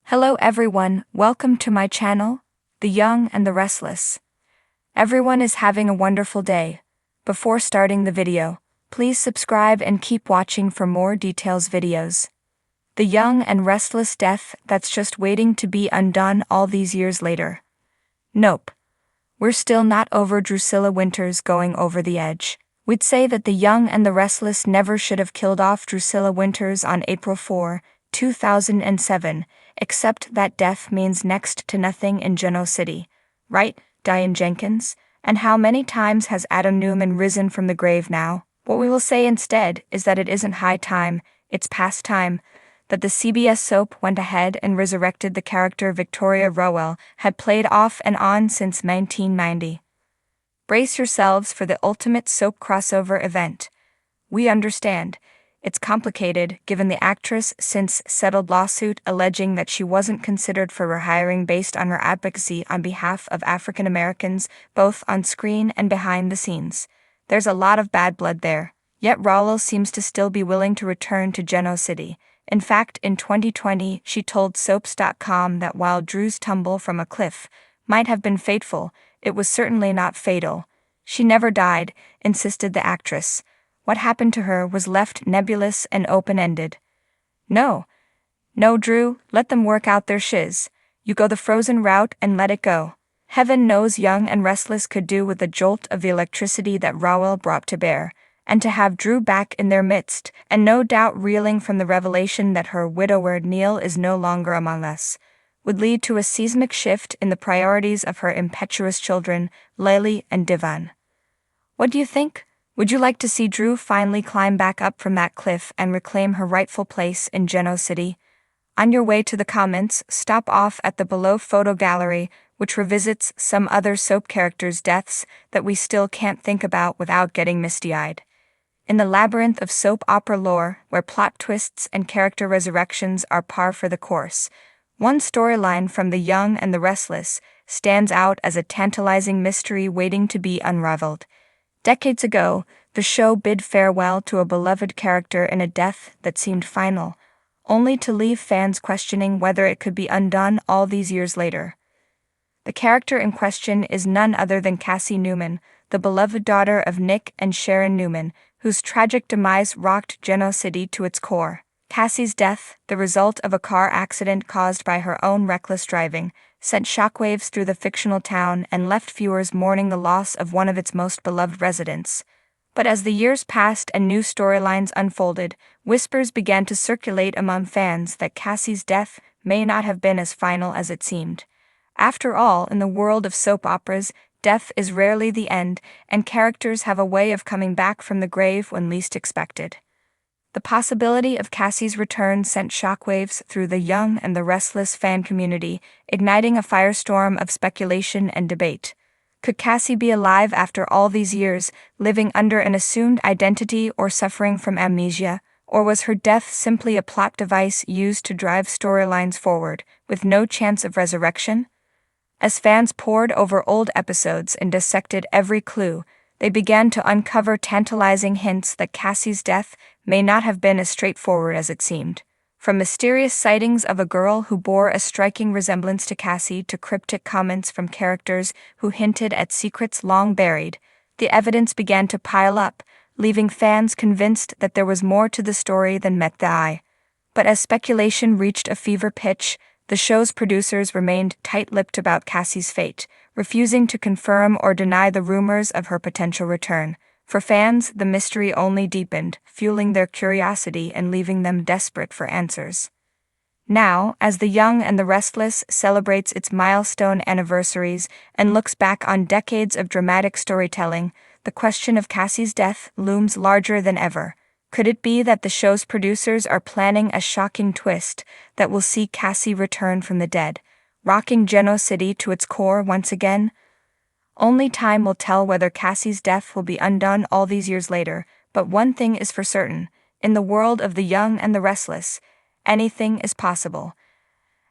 Hello everyone, welcome to my channel, The Young and the Restless. Everyone is having a wonderful day. Before starting the video, please subscribe and keep watching for more details videos. The Young and Restless death that's just waiting to be undone all these years later. Nope. We're still not over Drusilla Winters going over the edge. We'd say that The Young and the Restless never should have killed off Drusilla Winters on April 4, 2007, except that death means next to nothing in Genoa City. Right, Diane Jenkins? And how many times has Adam Newman risen from the grave now? What we will say instead is that it isn't high time, it's past time, that the CBS soap went ahead and resurrected the character Victoria Rowell had played off and on since 1990. Brace yourselves for the ultimate soap crossover event. We understand. It's complicated given the actress' since settled lawsuit alleging that she wasn't considered for rehiring based on her advocacy on behalf of African Americans, both on screen and behind the scenes. There's a lot of bad blood there, yet Rowell seems to still be willing to return to Genoa City. In fact, in 2020, she told Soaps.com that while Drew's tumble from a cliff might have been fateful, it was certainly not fatal. She never died, insisted the actress. What happened to her was left nebulous and open-ended. No, Drew, let them work out their shiz. You go the frozen route and let it go. Heaven knows Young and Restless could do with the jolt of the electricity that Rowell brought to bear, and to have Drew back in their midst, and no doubt reeling from the revelation that her widower Neil is no longer among us, would lead to a seismic shift in the priorities of her impetuous children, Layli and Divan. What do you think? Would you like to see Drew finally climb back up from that cliff and reclaim her rightful place in Genoa City? On your way to the comments, stop off at the below photo gallery, which revisits some other soap characters' deaths that we still can't think about without getting misty-eyed. In the labyrinth of soap opera lore, where plot twists and character resurrections are par for the course, one storyline from The Young and the Restless stands out as a tantalizing mystery waiting to be unraveled. Decades ago, the show bid farewell to a beloved character in a death that seemed final, only to leave fans questioning whether it could be undone all these years later. The character in question is none other than Cassie Newman, the beloved daughter of Nick and Sharon Newman, whose tragic demise rocked Genoa City to its core. Cassie's death, the result of a car accident caused by her own reckless driving, sent shockwaves through the fictional town and left viewers mourning the loss of one of its most beloved residents. But as the years passed and new storylines unfolded, whispers began to circulate among fans that Cassie's death may not have been as final as it seemed. After all, in the world of soap operas, death is rarely the end, and characters have a way of coming back from the grave when least expected. The possibility of Cassie's return sent shockwaves through the Young and the Restless fan community, igniting a firestorm of speculation and debate. Could Cassie be alive after all these years, living under an assumed identity or suffering from amnesia, or was her death simply a plot device used to drive storylines forward, with no chance of resurrection? As fans pored over old episodes and dissected every clue, they began to uncover tantalizing hints that Cassie's death may not have been as straightforward as it seemed. From mysterious sightings of a girl who bore a striking resemblance to Cassie to cryptic comments from characters who hinted at secrets long buried, the evidence began to pile up, leaving fans convinced that there was more to the story than met the eye. But as speculation reached a fever pitch, the show's producers remained tight-lipped about Cassie's fate, refusing to confirm or deny the rumors of her potential return. For fans, the mystery only deepened, fueling their curiosity and leaving them desperate for answers. Now, as The Young and the Restless celebrates its milestone anniversaries and looks back on decades of dramatic storytelling, the question of Cassie's death looms larger than ever. Could it be that the show's producers are planning a shocking twist that will see Cassie return from the dead, rocking Genoa City to its core once again? Only time will tell whether Cassie's death will be undone all these years later, but one thing is for certain: in the world of The Young and the Restless, anything is possible.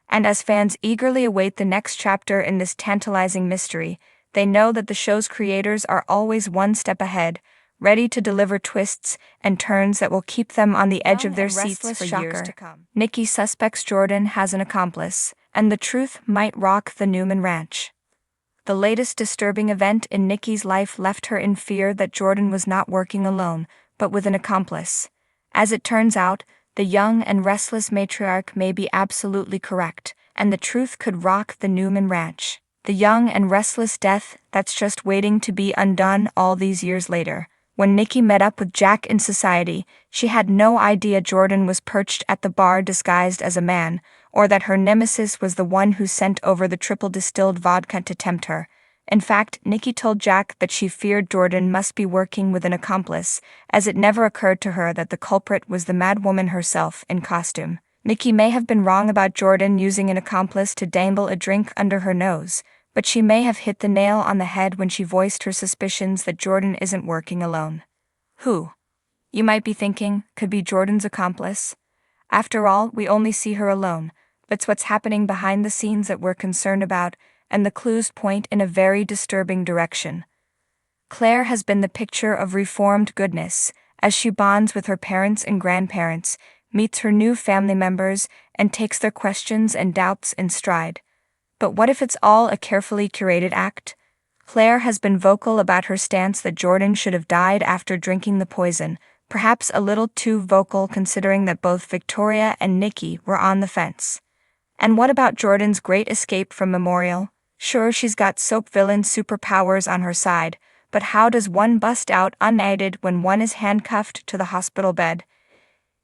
And as fans eagerly await the next chapter in this tantalizing mystery, they know that the show's creators are always one step ahead, ready to deliver twists and turns that will keep them on the edge of their seats for years to come. Nikki suspects Jordan has an accomplice, and the truth might rock the Newman Ranch. The latest disturbing event in Nikki's life left her in fear that Jordan was not working alone, but with an accomplice. As it turns out, the young and restless matriarch may be absolutely correct, and the truth could rock the Newman Ranch. The young and restless death that's just waiting to be undone all these years later. When Nikki met up with Jack in society, she had no idea Jordan was perched at the bar disguised as a man, or that her nemesis was the one who sent over the triple distilled vodka to tempt her. In fact, Nikki told Jack that she feared Jordan must be working with an accomplice, as it never occurred to her that the culprit was the madwoman herself in costume. Nikki may have been wrong about Jordan using an accomplice to dangle a drink under her nose, but she may have hit the nail on the head when she voiced her suspicions that Jordan isn't working alone. Who, you might be thinking, could be Jordan's accomplice? After all, we only see her alone. That's what's happening behind the scenes that we're concerned about, and the clues point in a very disturbing direction. Claire has been the picture of reformed goodness, as she bonds with her parents and grandparents, meets her new family members, and takes their questions and doubts in stride. But what if it's all a carefully curated act? Claire has been vocal about her stance that Jordan should have died after drinking the poison, perhaps a little too vocal considering that both Victoria and Nikki were on the fence. And what about Jordan's great escape from Memorial? Sure, she's got soap villain superpowers on her side, but how does one bust out unaided when one is handcuffed to the hospital bed?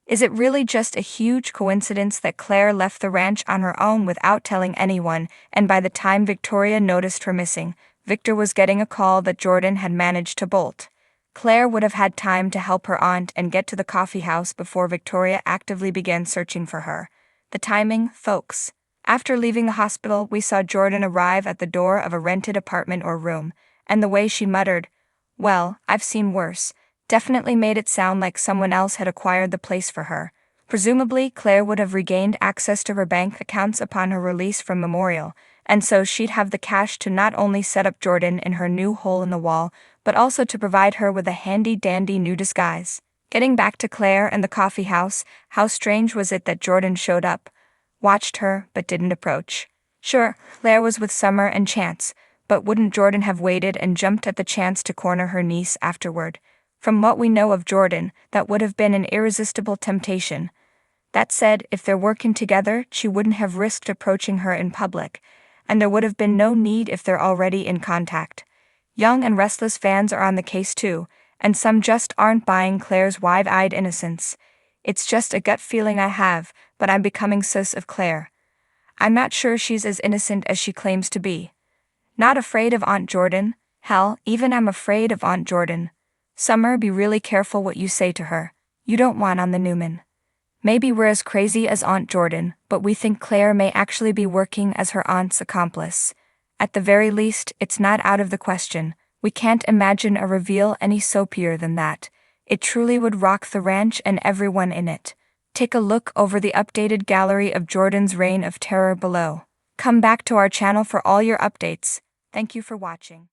Is it really just a huge coincidence that Claire left the ranch on her own without telling anyone, and by the time Victoria noticed her missing, Victor was getting a call that Jordan had managed to bolt? Claire would have had time to help her aunt and get to the coffee house before Victoria actively began searching for her. The timing, folks. After leaving the hospital, we saw Jordan arrive at the door of a rented apartment or room, and the way she muttered, "Well, I've seen worse," definitely made it sound like someone else had acquired the place for her. Presumably, Claire would have regained access to her bank accounts upon her release from Memorial, and so she'd have the cash to not only set up Jordan in her new hole in the wall, but also to provide her with a handy-dandy new disguise. Getting back to Claire and the coffee house, how strange was it that Jordan showed up, watched her, but didn't approach? Sure, Claire was with Summer and Chance, but wouldn't Jordan have waited and jumped at the chance to corner her niece afterward? From what we know of Jordan, that would have been an irresistible temptation. That said, if they're working together, she wouldn't have risked approaching her in public, and there would have been no need if they're already in contact. Young and Restless fans are on the case too, and some just aren't buying Claire's wide-eyed innocence. It's just a gut feeling I have, but I'm becoming sus of Claire. I'm not sure she's as innocent as she claims to be. Not afraid of Aunt Jordan? Hell, even I'm afraid of Aunt Jordan. Summer, be really careful what you say to her. You don't want on the Newman. Maybe we're as crazy as Aunt Jordan, but we think Claire may actually be working as her aunt's accomplice. At the very least, it's not out of the question. We can't imagine a reveal any soapier than that. It truly would rock the ranch and everyone in it. Take a look over the updated gallery of Jordan's reign of terror below. Come back to our channel for all your updates. Thank you for watching.